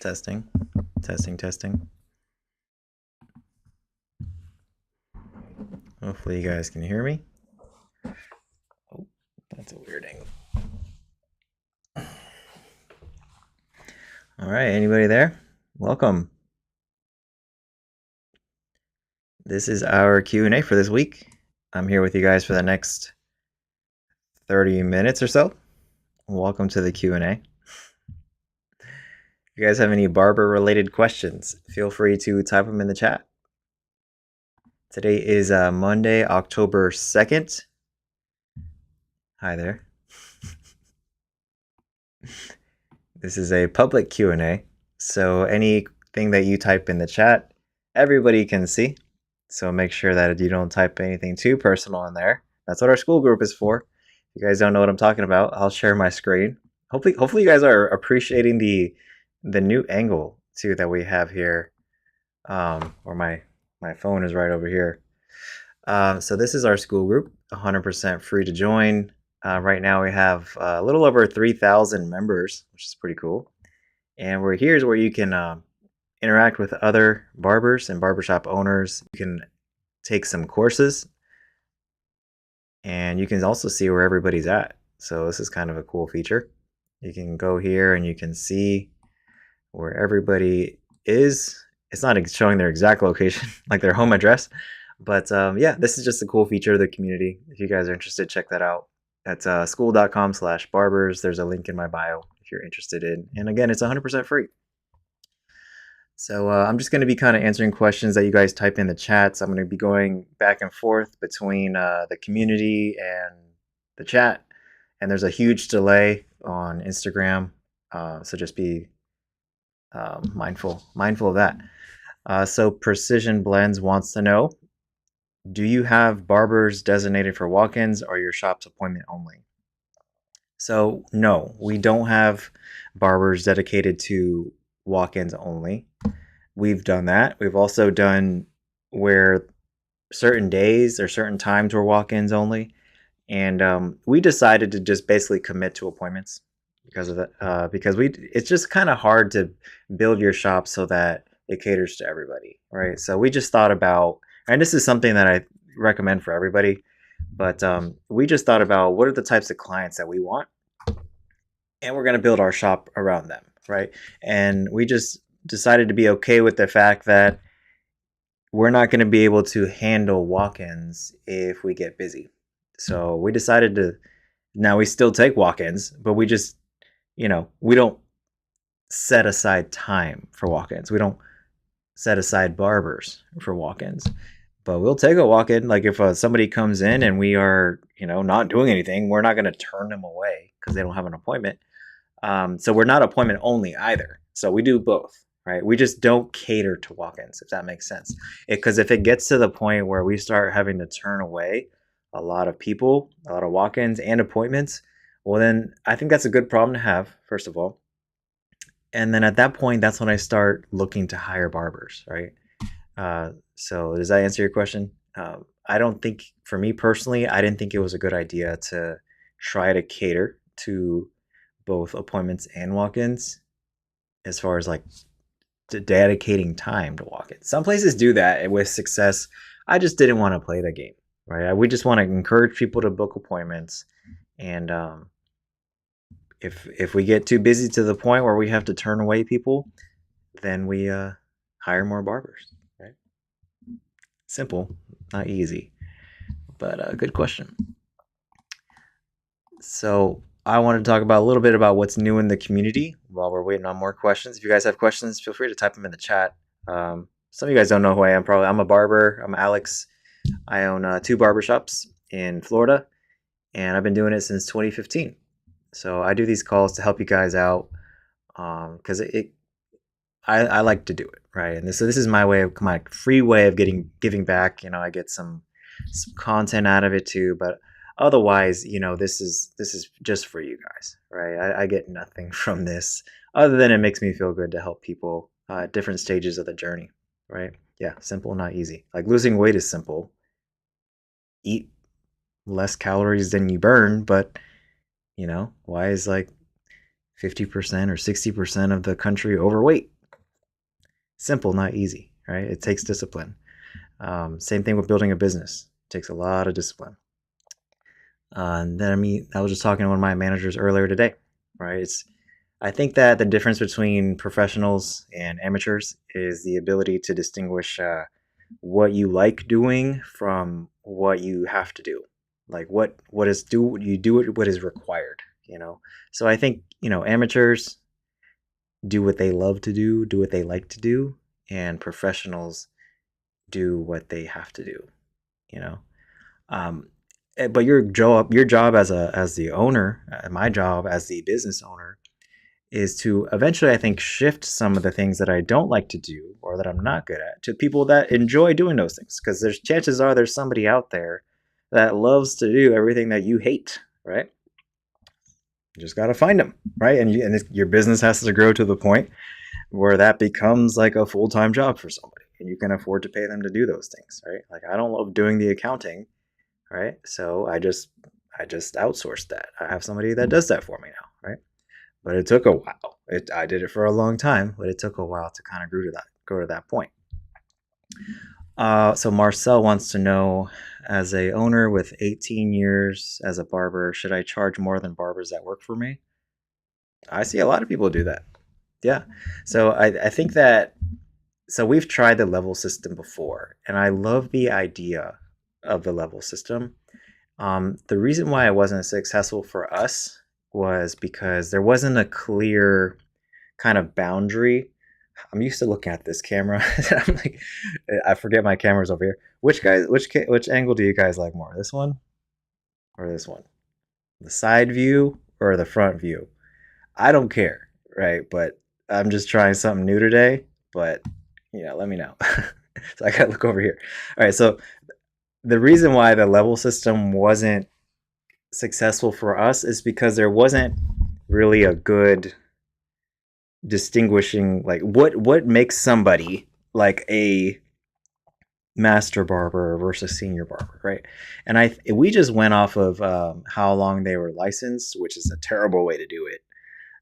Testing, testing, testing. Hopefully you guys can hear me. Oh, that's a weird angle. All right, anybody there? Welcome. This is our Q&A for this week. I'm here with you guys for the next 30 minutes or so. Welcome to the Q&A. If you guys have any barber-related questions, feel free to type them in the chat. Today is Monday, October 2nd. Hi there. This is a public Q&A, so anything that you type in the chat, everybody can see. So make sure that you don't type anything too personal in there. That's what our school group is for. If you guys don't know what I'm talking about, I'll share my screen. Hopefully you guys are appreciating the new angle too that we have here. Or my phone is right over here. So this is our school group, 100% free to join. Right now we have a little over 3,000 members, which is pretty cool. And here's where you can interact with other barbers and barbershop owners. You can take some courses, and you can also see where everybody's at. So this is kind of a cool feature. You can go here and you can see where everybody is. It's not showing their exact location, like their home address, but yeah, this is just a cool feature of the community. If you guys are interested, check that out. That's school.com/barbers. There's a link in my bio if you're interested in. And again, it's 100% free. So I'm just going to be kind of answering questions that you guys type in the chats. I'm going to be going back and forth between the community and the chat. And there's a huge delay on Instagram. So just be mindful of that. So Precision Blends wants to know, do you have barbers designated for walk-ins or your shop's appointment only? So no, we don't have barbers dedicated to walk-ins only. We've done that. We've also done where certain days or certain times were walk-ins only. And we decided to just basically commit to appointments because of that. Because it's just kind of hard to build your shop so that it caters to everybody, right? So we just thought about, and this is something that I recommend for everybody, but we just thought about what are the types of clients that we want, and we're going to build our shop around them, right? And we just decided to be okay with the fact that we're not going to be able to handle walk-ins if we get busy. So we decided to, now we still take walk-ins, but we just, we don't set aside time for walk-ins. We don't set aside barbers for walk-ins, but we'll take a walk-in. Like if somebody comes in and we are, not doing anything, we're not going to turn them away because they don't have an appointment. So we're not appointment only either. So we do both, right? We just don't cater to walk-ins, if that makes sense. Because if it gets to the point where we start having to turn away a lot of people, a lot of walk-ins and appointments, well, then I think that's a good problem to have, first of all. And then at that point, that's when I start looking to hire barbers, right? So does that answer your question? I don't think, for me personally, I didn't think it was a good idea to try to cater to both appointments and walk-ins as far as like dedicating time to walk-ins. Some places do that with success. I just didn't want to play the game, right? We just want to encourage people to book appointments. And if we get too busy to the point where we have to turn away people, then we hire more barbers, right? Simple, not easy, but good question. So I want to talk about a little bit about what's new in the community while we're waiting on more questions. If you guys have questions, feel free to type them in the chat. Some of you guys don't know who I am. Probably I'm a barber. I'm Alex. I own 2 barbershops in Florida, and I've been doing it since 2015. So I do these calls to help you guys out because I like to do it, right? And this is my free way of giving back. I get some content out of it too, but otherwise, this is just for you guys, right? I get nothing from this other than it makes me feel good to help people at different stages of the journey, right? Yeah, simple, not easy. Like losing weight is simple. Eat less calories than you burn, but why is like 50% or 60% of the country overweight? Simple, not easy, right? It takes discipline. Same thing with building a business. It takes a lot of discipline. And then I was just talking to one of my managers earlier today, right? I think that the difference between professionals and amateurs is the ability to distinguish what you like doing from what you have to do. Like what is do you do it what is required, you know? So I think, amateurs do what they love to do what they like to do, and professionals do what they have to do, you know? Um, but your job as the owner, my job as the business owner, is to eventually, I think, shift some of the things that I don't like to do or that I'm not good at to people that enjoy doing those things. Because there's chances are there's somebody out there that loves to do everything that you hate, right? You just got to find them, right? And your business has to grow to the point where that becomes like a full time job for somebody, and you can afford to pay them to do those things, right? Like I don't love doing the accounting, right? So I just outsourced that. I have somebody that does that for me now, right? But it took a while. I did it for a long time, but it took a while to kind of grow to that point. So Marcel wants to know, as a owner with 18 years as a barber, should I charge more than barbers that work for me? I see a lot of people do that. Yeah. So I think that so we've tried the level system before, and I love the idea of the level system. The reason why it wasn't successful for us was because there wasn't a clear kind of boundary. I'm used to looking at this camera. I'm like, I forget my camera's over here. Which angle do you guys like more? This one or this one? The side view or the front view? I don't care, right? But I'm just trying something new today. But let me know. So I gotta look over here. All right. So the reason why the level system wasn't successful for us is because there wasn't really a good distinguishing, like what makes somebody like a master barber versus senior barber, right? And we just went off of how long they were licensed, which is a terrible way to do it.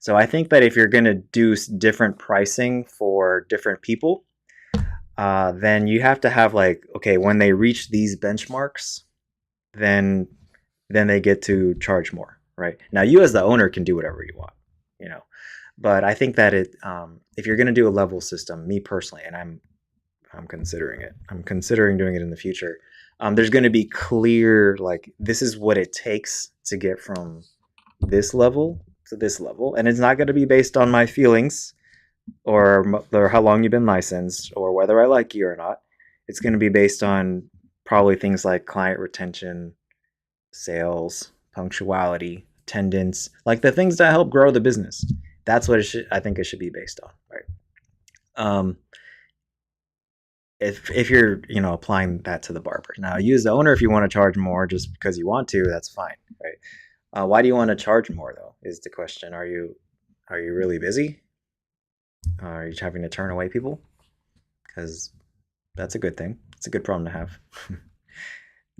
So I think that if you're going to do different pricing for different people, then you have to have, like, okay, when they reach these benchmarks, then they get to charge more, right? Now you as the owner can do whatever you want, you know. But I think that if you're going to do a level system, me personally, and I'm considering it. I'm considering doing it in the future. There's going to be clear, like, this is what it takes to get from this level to this level, and it's not going to be based on my feelings or how long you've been licensed or whether I like you or not. It's going to be based on probably things like client retention, sales, punctuality, attendance, like the things that help grow the business. That's what I think it should be based on, right? Um, if you're applying that to the barber, now you as the owner, if you want to charge more just because you want to, that's fine, right? Why do you want to charge more though? Is the question. Are you really busy? Are you having to turn away people? Because that's a good thing. It's a good problem to have.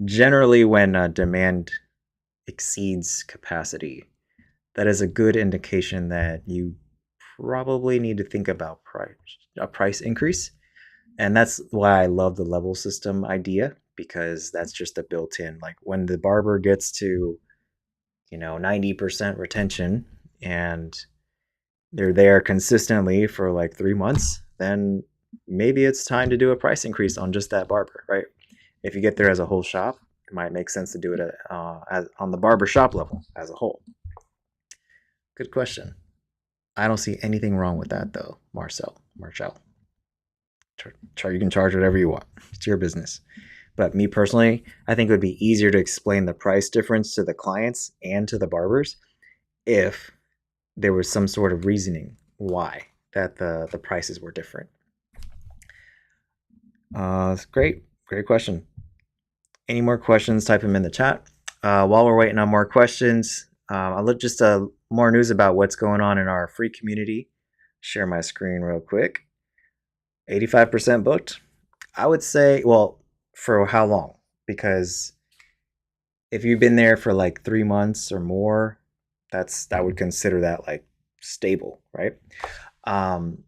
Generally, when demand exceeds capacity, that is a good indication that you probably need to think about a price increase. And that's why I love the level system idea, because that's just a built-in, like, when the barber gets to 90% retention and they're there consistently for like 3 months, then maybe it's time to do a price increase on just that barber, right? If you get there as a whole shop, it might make sense to do it on the barbershop level as a whole. Good question. I don't see anything wrong with that though, Marcel. You can charge whatever you want. It's your business. But me personally, I think it would be easier to explain the price difference to the clients and to the barbers if there was some sort of reasoning why that the prices were different. It's great question. Any more questions? Type them in the chat. While we're waiting on more questions, I'll look just more news about what's going on in our free community. Share my screen real quick. 85% booked. I would say, well, for how long? Because if you've been there for like 3 months or more, I would consider that like stable, right? Um,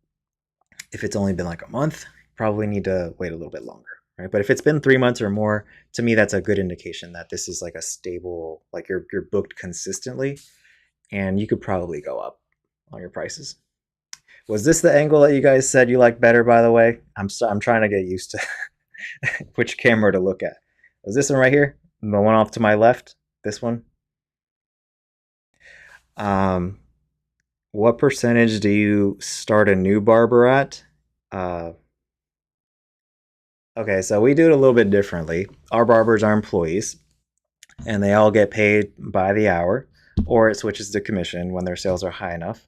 If it's only been like a month, probably need to wait a little bit longer, right? But if it's been 3 months or more, to me that's a good indication that this is like a stable, like you're booked consistently, and you could probably go up on your prices. Was this the angle that you guys said you liked better? By the way, I'm trying to get used to which camera to look at. Was this one right here? The one off to my left? This one? Um, what percentage do you start a new barber at? Uh, okay, so we do it a little bit differently. Our barbers are employees, and they all get paid by the hour, or it switches to commission when their sales are high enough.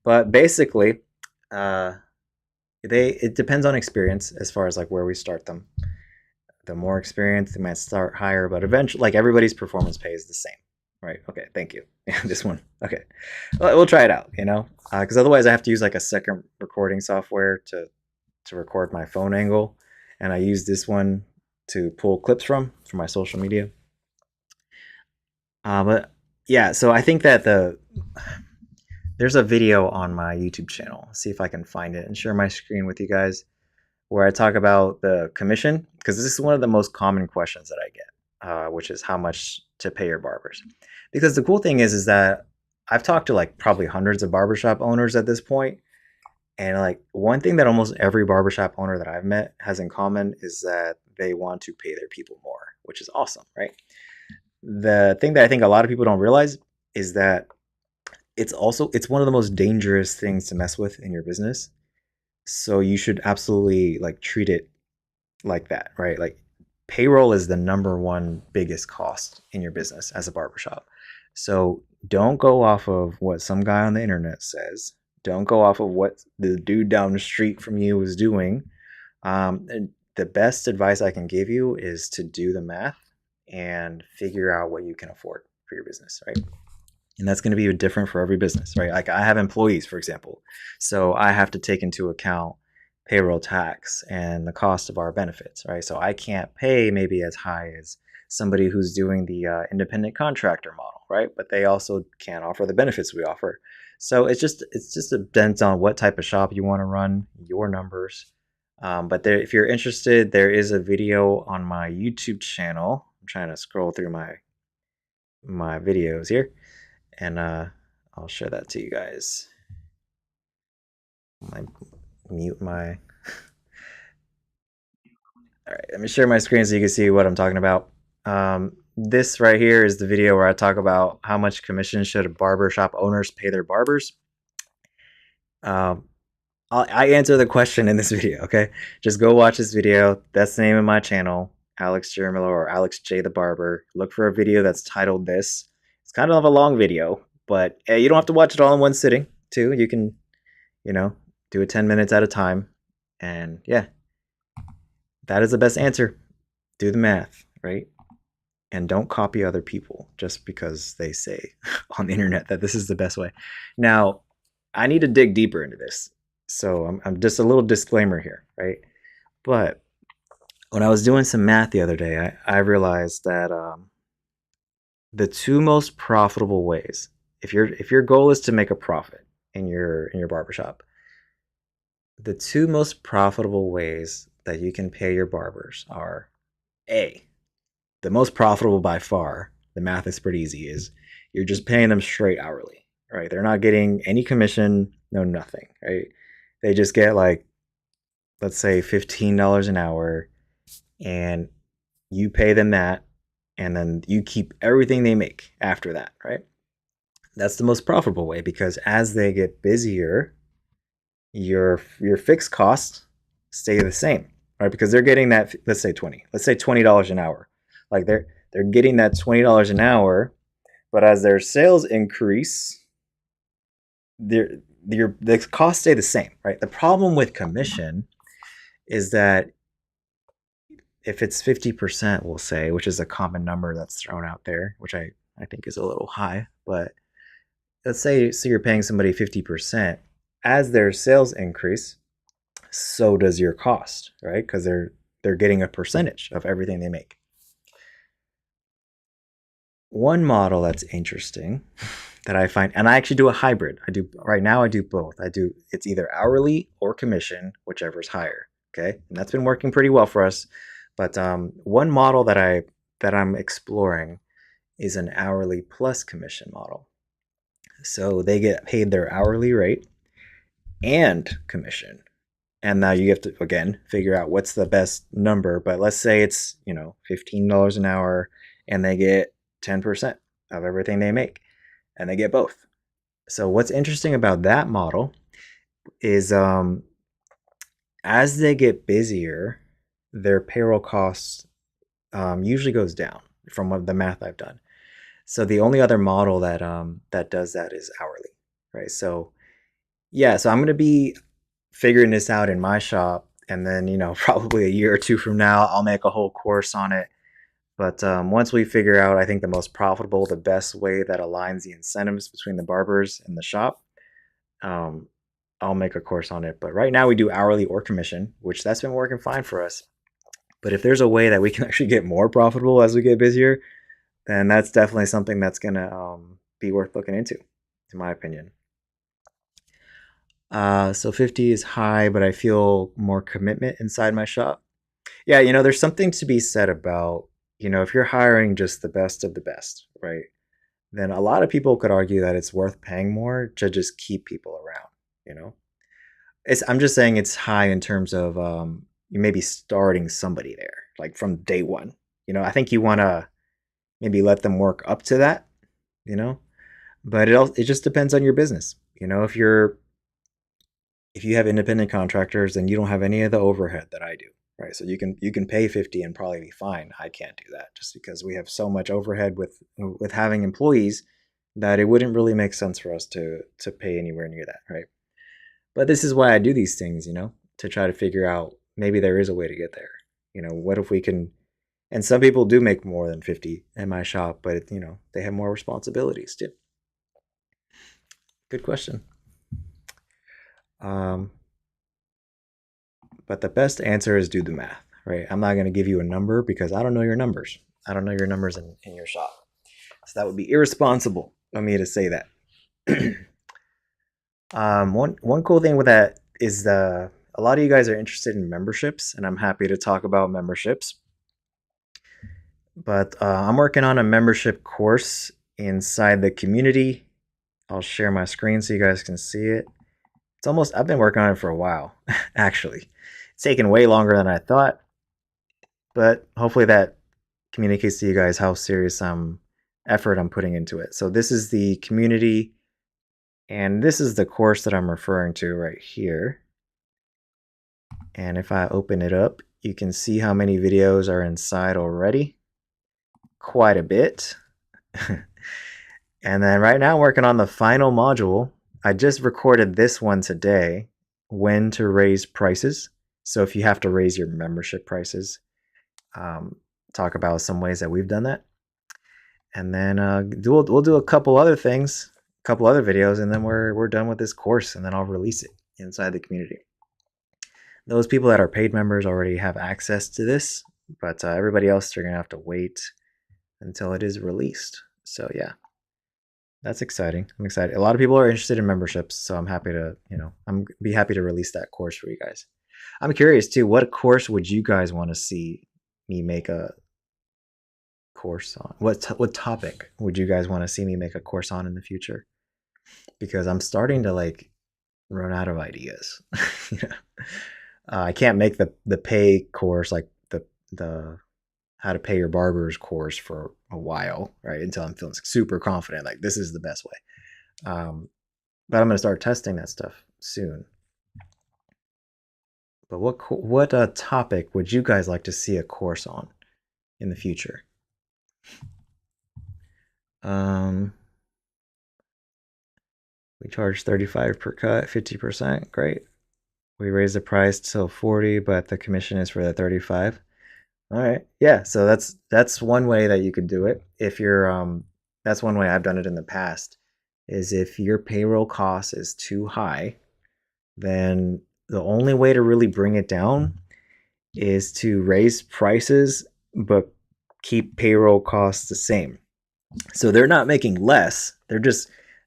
But basically, uh, it depends on experience as far as like where we start them. The more experience, they might start higher, but eventually, like everybody's performance pay is the same, right? Okay, thank you. Yeah, this one. Okay, we'll try it out. Because otherwise, I have to use like a second recording software to record my phone angle, and I use this one to pull clips from for my social media. But yeah, so I think that there's a video on my YouTube channel. See if I can find it and share my screen with you guys, where I talk about the commission, because this is one of the most common questions that I get, which is how much to pay your barbers. Because the cool thing is that I've talked to like probably hundreds of barbershop owners at this point, and like one thing that almost every barbershop owner that I've met has in common is that they want to pay their people more, which is awesome, right? The thing that I think a lot of people don't realize is that it's one of the most dangerous things to mess with in your business. So you should absolutely like treat it like that, right? Like payroll is the number one biggest cost in your business as a barbershop. So don't go off of what some guy on the internet says. Don't go off of what the dude down the street from you is doing. And the best advice I can give you is to do the math and figure out what you can afford for your business, right? And that's going to be different for every business, right? Like I have employees, for example, so I have to take into account payroll tax and the cost of our benefits, right? So I can't pay maybe as high as somebody who's doing the independent contractor model, right? But they also can't offer the benefits we offer. So it's just depends on what type of shop you want to run, your numbers. But if you're interested, there is a video on my YouTube channel. I'm trying to scroll through my videos here, and I'll share that to you guys. Mute my. All right, let me share my screen so you can see what I'm talking about. This right here is the video where I talk about how much commission should barbershop owners pay their barbers. I answer the question in this video, okay? Just go watch this video. That's the name of my channel, Alex Jermiller or Alex J the Barber. Look for a video that's titled this. It's kind of a long video, but you don't have to watch it all in one sitting, too. You can, do it 10 minutes at a time. And yeah, that is the best answer. Do the math, right? And don't copy other people just because they say on the internet that this is the best way. Now, I need to dig deeper into this. So I'm just a little disclaimer here, right? But when I was doing some math the other day, I realized that the two most profitable ways, if your goal is to make a profit in your barbershop, the two most profitable ways that you can pay your barbers are A, the most profitable by far, the math is pretty easy, is you're just paying them straight hourly, right? They're not getting any commission, no nothing, right? They just get like, let's say $15 an hour, and you pay them that, and then you keep everything they make after that, right? That's the most profitable way, because as they get busier, your fixed costs stay the same, right? Because they're getting that, let's say $20 an hour. Like they're getting that $20 an hour, but as their sales increase, the costs stay the same, right? The problem with commission is that if it's 50%, we'll say, which is a common number that's thrown out there, which I think is a little high, but let's say so you're paying somebody 50%. As their sales increase, so does your cost, right? Because they're getting a percentage of everything they make. One model that's interesting that I find, and I actually do a hybrid. I do right now. I do both. I do it's either hourly or commission, whichever's higher. Okay, and that's been working pretty well for us. But one model that I'm exploring is an hourly plus commission model. So they get paid their hourly rate and commission. And now you have to again figure out what's the best number. But let's say it's $15 an hour, and they get 10% of everything they make, and they get both. So what's interesting about that model is as they get busier, their payroll costs usually goes down from what the math I've done. So the only other model that does that is hourly, right? So yeah, so I'm going to be figuring this out in my shop, and then probably a year or two from now, I'll make a whole course on it. But once we figure out, I think the most profitable, the best way that aligns the incentives between the barbers and the shop, um, I'll make a course on it. But right now we do hourly or commission, which that's been working fine for us. But if there's a way that we can actually get more profitable as we get busier, then that's definitely something that's gonna be worth looking into, in my opinion. So 50 is high, but I feel more commitment inside my shop. Yeah, there's something to be said about, if you're hiring just the best of the best, right? Then a lot of people could argue that it's worth paying more to just keep people around, you know? I'm just saying it's high in terms of you may be starting somebody there, like from day one. I think you want to maybe let them work up to that, you know? But it just depends on your business. If you have independent contractors, then you don't have any of the overhead that I do, right? So you can pay 50 and probably be fine. I can't do that just because we have so much overhead with having employees that it wouldn't really make sense for us to pay anywhere near that, right? But this is why I do these things, to try to figure out maybe there is a way to get there. What if we can? And some people do make more than 50 in my shop, but they have more responsibilities too. Good question. Um, but the best answer is do the math, right? I'm not going to give you a number because I don't know your numbers. I don't know your numbers in your shop. So that would be irresponsible of me to say that. One cool thing with that is a lot of you guys are interested in memberships, and I'm happy to talk about memberships. But I'm working on a membership course inside the community. I'll share my screen so you guys can see it. I've been working on it for a while, actually. It's taken way longer than I thought, but hopefully that communicates to you guys how serious effort I'm putting into it. So this is the community, and this is the course that I'm referring to right here. And if I open it up, you can see how many videos are inside already. Quite a bit. And then right now I'm working on the final module. I just recorded this one today, when to raise prices. So if you have to raise your membership prices, talk about some ways that we've done that. And then we'll do a couple other things, a couple other videos, and then we're done with this course, and then I'll release it inside the community. Those people that are paid members already have access to this, but everybody else, they're going to have to wait until it is released. So yeah, that's exciting. I'm excited. A lot of people are interested in memberships, so I'm happy to, be happy to release that course for you guys. I'm curious too, what course would you guys want to see me make a course on? What topic would you guys want to see me make a course on in the future? Because I'm starting to run out of ideas. I can't make the pay course, like the how to pay your barbers course, for a while, right? Until I'm feeling super confident, like this is the best way. But I'm going to start testing that stuff soon. But what topic would you guys like to see a course on in the future? We charge 35 per cut, 50%. Great. We raise the price till 40, but the commission is for the 35. All right. Yeah. So that's one way that you could do it. If you're that's one way I've done it in the past, is if your payroll cost is too high, then the only way to really bring it down is to raise prices but keep payroll costs the same. So they're not making less.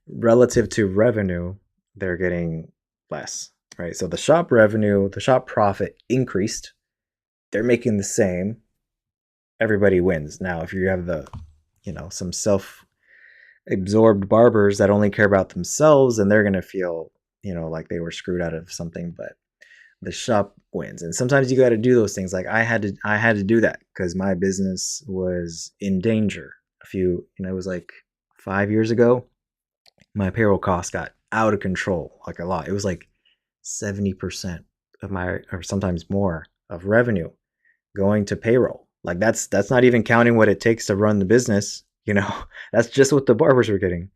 relative to revenue, they're getting less, right? So the shop revenue, the shop profit increased. They're making the same. Everybody wins. Now, if you have some self-absorbed barbers that only care about themselves, and they're going to feel, like they were screwed out of something, but the shop wins. And sometimes you got to do those things. Like I had to do that because my business was in danger. It was like 5 years ago. My payroll costs got out of control, like a lot. It was like 70% of my, or sometimes more, of revenue going to payroll. Like that's not even counting what it takes to run the business. That's just what the barbers were getting.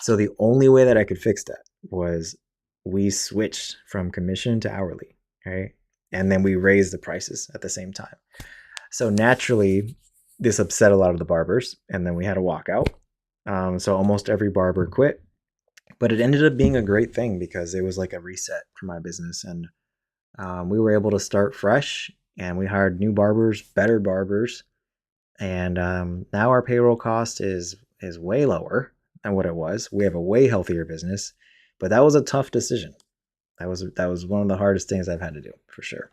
So the only way that I could fix that was we switched from commission to hourly, right? And then we raised the prices at the same time. So naturally, this upset a lot of the barbers, and then we had a walkout. So almost every barber quit, but it ended up being a great thing because it was like a reset for my business, and we were able to start fresh. And we hired new barbers, better barbers, and now our payroll cost is way lower than what it was. We have a way healthier business, but that was a tough decision. That was one of the hardest things I've had to do for sure.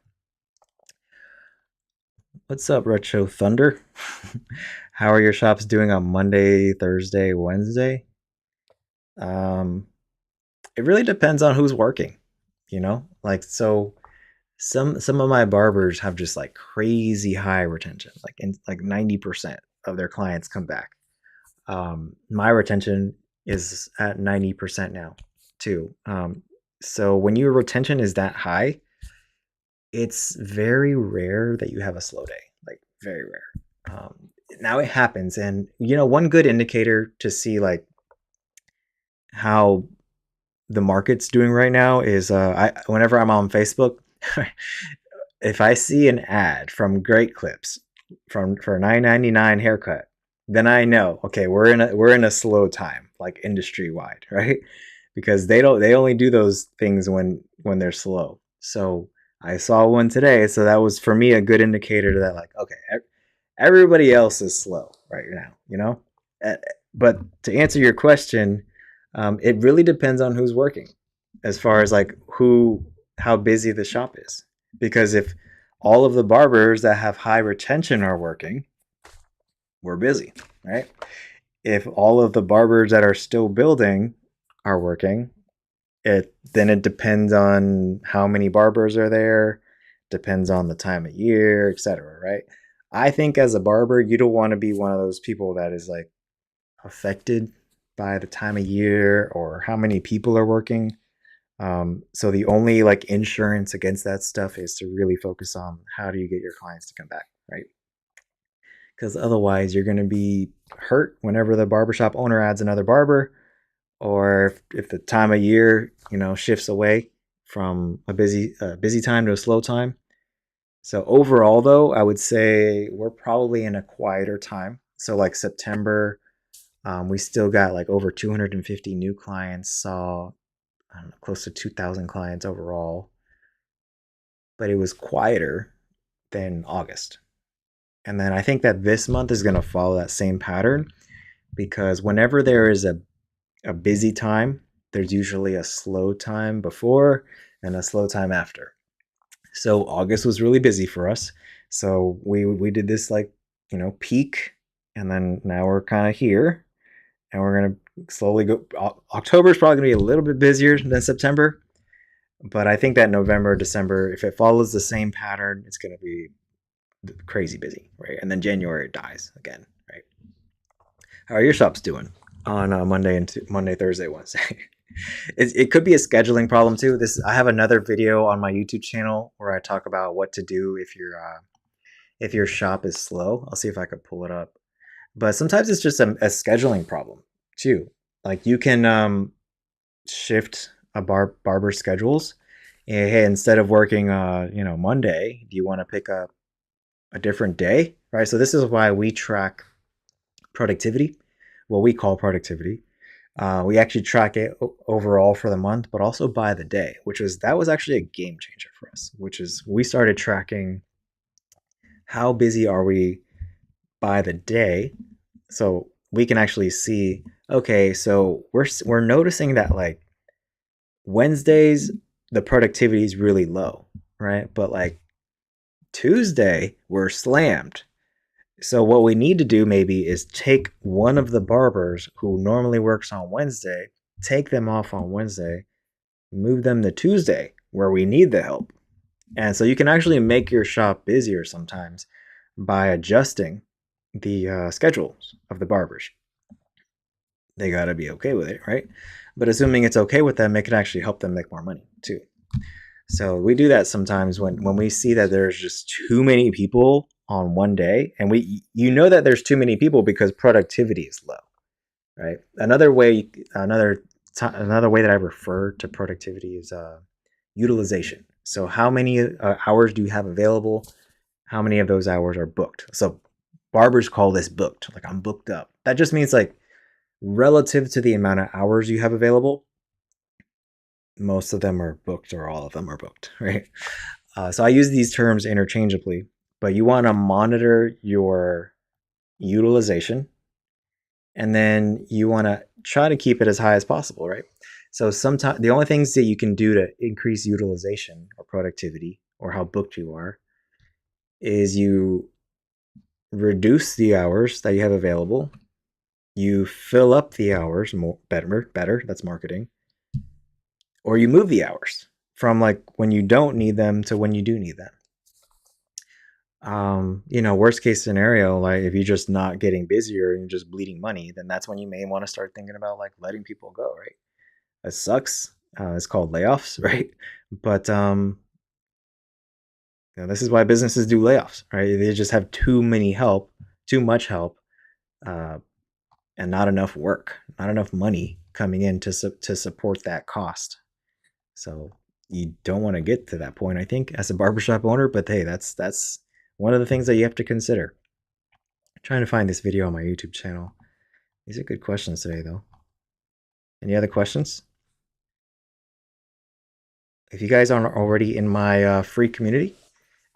What's up, Retro Thunder? How are your shops doing on Monday, Thursday, Wednesday? Um, it really depends on who's working, like so some of my barbers have just like crazy high retention, like 90% of their clients come back. My retention is at 90% now too. So when your retention is that high, it's very rare that you have a slow day, like very rare. Now it happens, and one good indicator to see like how the market's doing right now is whenever I'm on Facebook, if I see an ad from Great Clips for $9.99 haircut, then I know, okay, we're in a slow time, like industry wide, right? Because they only do those things when they're slow. So I saw one today, so that was for me a good indicator that, like, okay, everybody else is slow right now. Uh, But to answer your question, it really depends on who's working, as far as like how busy the shop is. Because if all of the barbers that have high retention are working, we're busy, right? If all of the barbers that are still building are working, it depends on how many barbers are there, depends on the time of year, etc. Right? I think as a barber, you don't want to be one of those people that is like affected by the time of year or how many people are working. So the only like insurance against that stuff is to really focus on how do you get your clients to come back, right? Because otherwise you're going to be hurt whenever the barbershop owner adds another barber, or if the time of year shifts away from a busy time to a slow time. So overall, though, I would say we're probably in a quieter time. So like September, we still got like over 250 new clients. Saw, I don't know, close to 2,000 clients overall, but it was quieter than August. And then I think that this month is going to follow that same pattern, because whenever there is a busy time, there's usually a slow time before and a slow time after. So August was really busy for us. So we did this like, peak, and then now we're kind of here, and we're going to slowly go. October is probably going to be a little bit busier than September, but I think that November, December, if it follows the same pattern, it's going to be crazy busy, right? And then January dies again, right? How are your shops doing on Monday, Thursday, Wednesday? It could be a scheduling problem too. I have another video on my YouTube channel where I talk about what to do if your shop is slow. I'll see if I could pull it up. But sometimes it's just a scheduling problem too. Like you can shift a barber schedules. Hey, instead of working Monday, do you want to pick up a different day? Right. So this is why we track productivity, what we call productivity. We actually track it overall for the month, but also by the day, that was actually a game changer for us, which is we started tracking how busy are we by the day. So we can actually see, Okay, so we're noticing that like Wednesdays the productivity is really low, right? But like Tuesday we're slammed. So what we need to do maybe is take one of the barbers who normally works on Wednesday, take them off on Wednesday, move them to Tuesday where we need the help. And so you can actually make your shop busier sometimes by adjusting the schedules of the barbers. They got to be okay with it, right? But assuming it's okay with them, it can actually help them make more money too. So we do that sometimes when we see that there's just too many people on one day, and you know that there's too many people because productivity is low, right? Another way that I refer to productivity is utilization. So how many hours do you have available? How many of those hours are booked? So barbers call this booked. Like I'm booked up. That just means like relative to the amount of hours you have available, most of them are booked or all of them are booked, right? So I use these terms interchangeably, but you want to monitor your utilization and then you want to try to keep it as high as possible, right? So sometimes the only things that you can do to increase utilization or productivity or how booked you are is you reduce the hours that you have available, you fill up the hours more better, that's marketing, or you move the hours from like when you don't need them to when you do need them. Worst case scenario, like if you're just not getting busier and you're just bleeding money, then that's when you may want to start thinking about like letting people go, right? It sucks. It's called layoffs, right? But this is why businesses do layoffs, right? They just have too much help, uh, and not enough work, not enough money coming in to support that cost. So you don't want to get to that point, I think, as a barbershop owner. But hey, that's one of the things that you have to consider. I'm trying to find this video on my YouTube channel. These are good questions today, though. Any other questions? If you guys aren't already in my free community,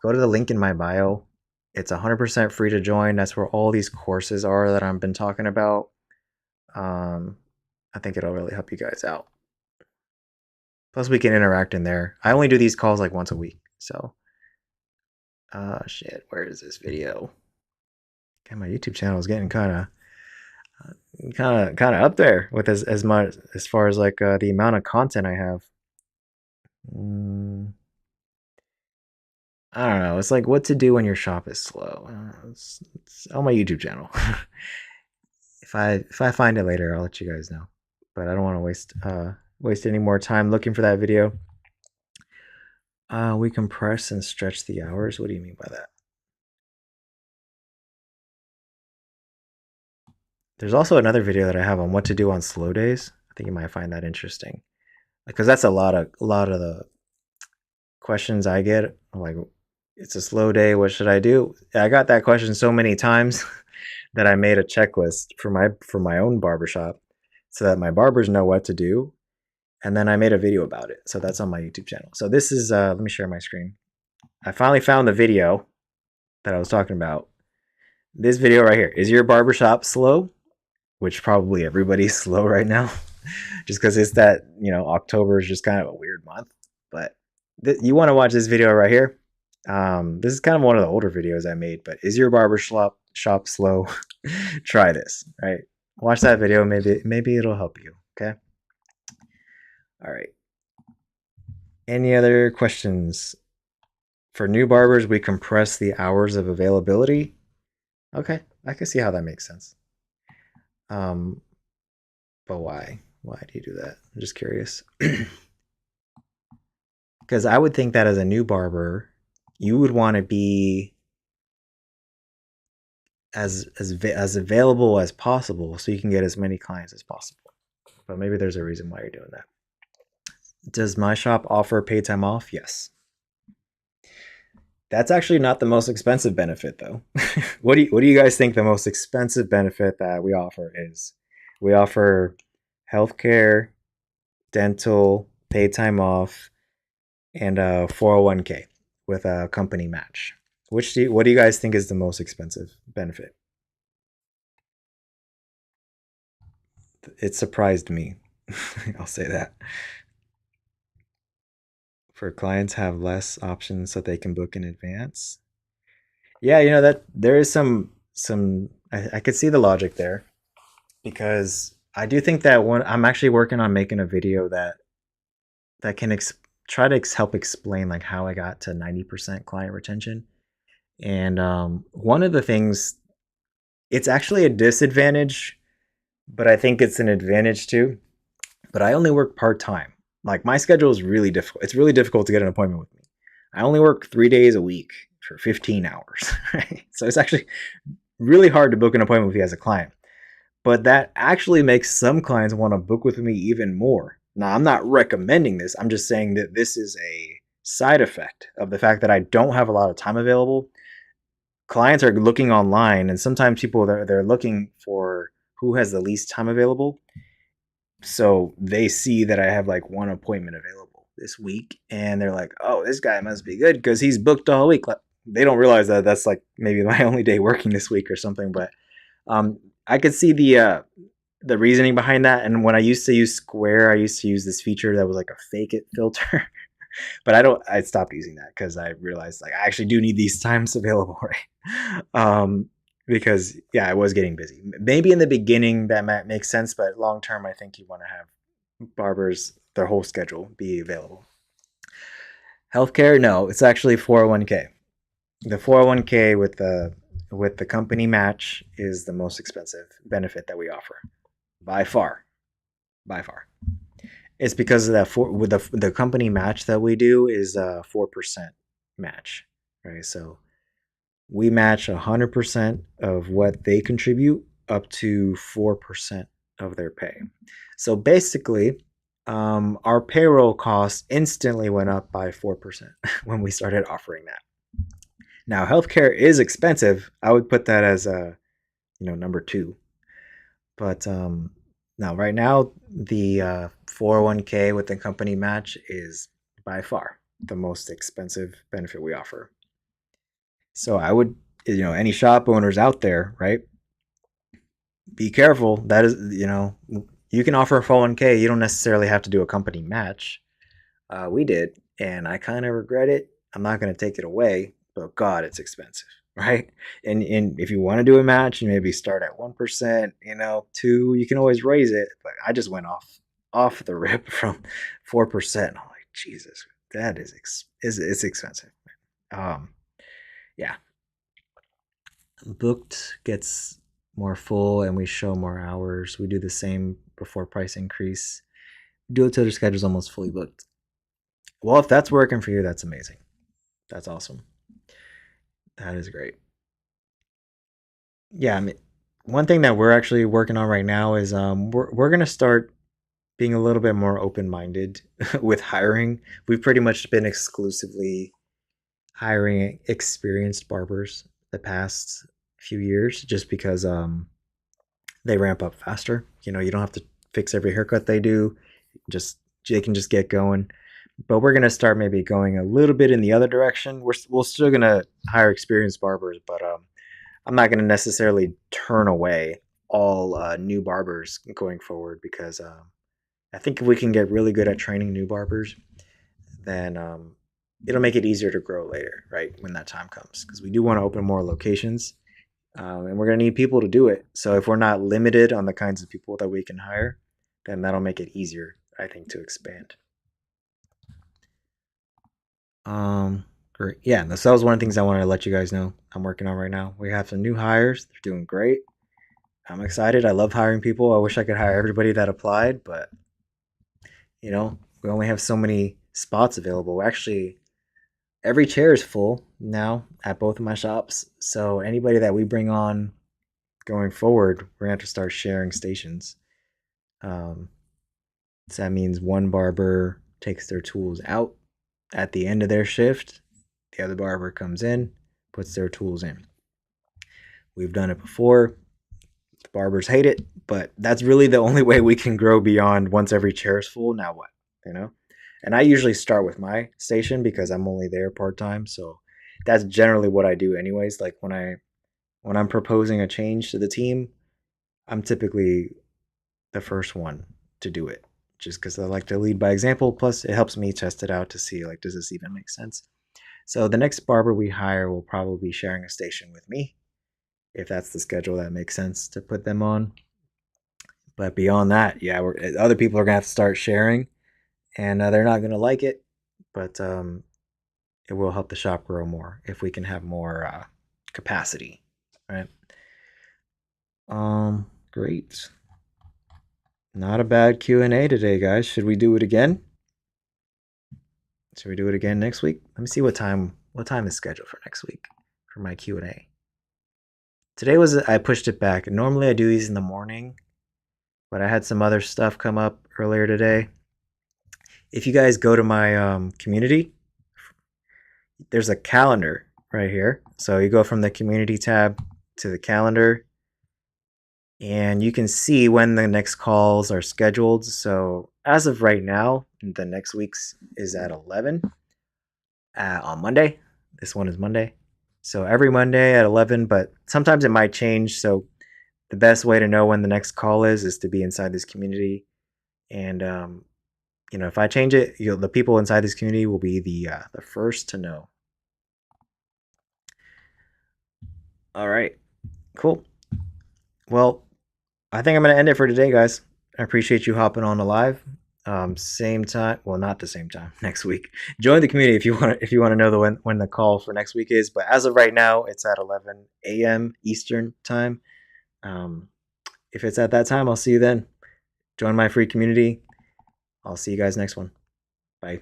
go to the link in my bio. It's 100% free to join. That's where all these courses are that I've been talking about. Um, I think it'll really help you guys out. Plus, we can interact in there. I only do these calls like once a week. So, shit, where is this video? Okay, my YouTube channel is getting kind of up there with as much as far as like the amount of content I have. Mm, I don't know. It's like what to do when your shop is slow. It's on my YouTube channel. If I find it later, I'll let you guys know. But I don't want to waste any more time looking for that video. We compress and stretch the hours. What do you mean by that? There's also another video that I have on what to do on slow days. I think you might find that interesting because that's a lot of the questions I get. Like, it's a slow day. What should I do? I got that question so many times that I made a checklist for my own barbershop so that my barbers know what to do. And then I made a video about it. So that's on my YouTube channel. So this is let me share my screen. I finally found the video that I was talking about. This video right here. Is your barbershop slow? Which probably everybody's slow right now. Just because it's that, October is just kind of a weird month. But you want to watch this video right here. This is kind of one of the older videos I made, but is your barbershop slow? Try this, right? Watch that video. Maybe it'll help you. Okay. All right. Any other questions? For new barbers, we compress the hours of availability. Okay, I can see how that makes sense. Um, but why? Why do you do that? I'm just curious. Because I would think that as a new barber, you would want to be as available as possible so you can get as many clients as possible. But maybe there's a reason why you're doing that. Does my shop offer paid time off? Yes. That's actually not the most expensive benefit, though. What do you guys think the most expensive benefit that we offer is? We offer healthcare, dental, paid time off, and a 401k with a company match. What do you guys think is the most expensive benefit? It surprised me. I'll say that. For clients have less options so they can book in advance. Yeah, that there is some I could see the logic there because I do think that one I'm actually working on making a video that can try to help explain like how I got to 90% client retention. And one of the things, it's actually a disadvantage, but I think it's an advantage too. But I only work part time. Like my schedule is really difficult. It's really difficult to get an appointment with me. I only work 3 days a week for 15 hours. Right? So it's actually really hard to book an appointment with you as a client. But that actually makes some clients want to book with me even more. Now, I'm not recommending this. I'm just saying that this is a side effect of the fact that I don't have a lot of time available. Clients are looking online, and sometimes people they're looking for who has the least time available. So they see that I have like one appointment available this week, and they're like, "Oh, this guy must be good because he's booked all week." They don't realize that that's like maybe my only day working this week or something. But I could see the reasoning behind that. And when I used to use Square, I used to use this feature that was like a fake it filter. But I stopped using that because I realized like I actually do need these times available, right? Because yeah, I was getting busy. Maybe in the beginning that might make sense, but long term, I think you want to have barbers their whole schedule be available. Healthcare, no, it's actually 401k. The 401k with the company match is the most expensive benefit that we offer by far, by far. It's because of that with the company match that we do is a 4% match, right? So we match 100% of what they contribute up to 4% of their pay. So basically, our payroll costs instantly went up by 4% when we started offering that. Now, healthcare is expensive. I would put that as a number two. But now, right now, the 401k with the company match is by far the most expensive benefit we offer. So I would, any shop owners out there, right? Be careful. That is, you can offer a 401k. You don't necessarily have to do a company match. We did, and I kind of regret it. I'm not going to take it away, but God, it's expensive, right? And if you want to do a match, you maybe start at 1%, two. You can always raise it, but I just went off the rip from 4%. I'm like, Jesus, that is it's expensive. Um, yeah, booked gets more full, and we show more hours. We do the same before price increase. Do it till their schedule's almost fully booked. Well, if that's working for you, that's amazing. That's awesome. That is great. Yeah, I mean, one thing that we're actually working on right now is we're gonna start being a little bit more open minded with hiring. We've pretty much been exclusively hiring experienced barbers the past few years, just because they ramp up faster. You don't have to fix every haircut they do. Just they can just get going. But we're gonna start maybe going a little bit in the other direction. We're still gonna hire experienced barbers, but I'm not gonna necessarily turn away all new barbers going forward because I think if we can get really good at training new barbers, then it'll make it easier to grow later, right? When that time comes, because we do want to open more locations, and we're gonna need people to do it. So if we're not limited on the kinds of people that we can hire, then that'll make it easier, I think, to expand. Great. Yeah, that was one of the things I wanted to let you guys know I'm working on right now. We have some new hires. They're doing great. I'm excited. I love hiring people. I wish I could hire everybody that applied, but we only have so many spots available. Actually, every chair is full now at both of my shops. So anybody that we bring on going forward, we're gonna have to start sharing stations. Um, so that means one barber takes their tools out at the end of their shift. The other barber comes in, puts their tools in. We've done it before. The barbers hate it, but that's really the only way we can grow beyond once every chair is full. Now what? You know? And I usually start with my station because I'm only there part time. So that's generally what I do anyways. Like when I'm proposing a change to the team, I'm typically the first one to do it, just because I like to lead by example. Plus, it helps me test it out to see, like, does this even make sense? So the next barber we hire will probably be sharing a station with me, if that's the schedule that makes sense to put them on. But beyond that, yeah, other people are gonna have to start sharing, and they're not gonna like it, but it will help the shop grow more if we can have more capacity, right? Great. Not a bad Q&A today, guys. Should we do it again? Should we do it again next week? Let me see what time is scheduled for next week for my Q&A. Today I pushed it back. Normally I do these in the morning, but I had some other stuff come up earlier today. If you guys go to my community, there's a calendar right here. So you go from the community tab to the calendar, and you can see when the next calls are scheduled. So as of right now, the next week's is at 11 on Monday. This one is Monday. So every Monday at 11, but sometimes it might change. So the best way to know when the next call is to be inside this community. And if I change it, the people inside this community will be the first to know. All right, cool. Well, I think I'm going to end it for today, guys. I appreciate you hopping on the live. Same time, well, not the same time. Next week, join the community if you want to know when the call for next week is. But as of right now, it's at 11 a.m. Eastern time. If it's at that time, I'll see you then. Join my free community. I'll see you guys next one. Bye.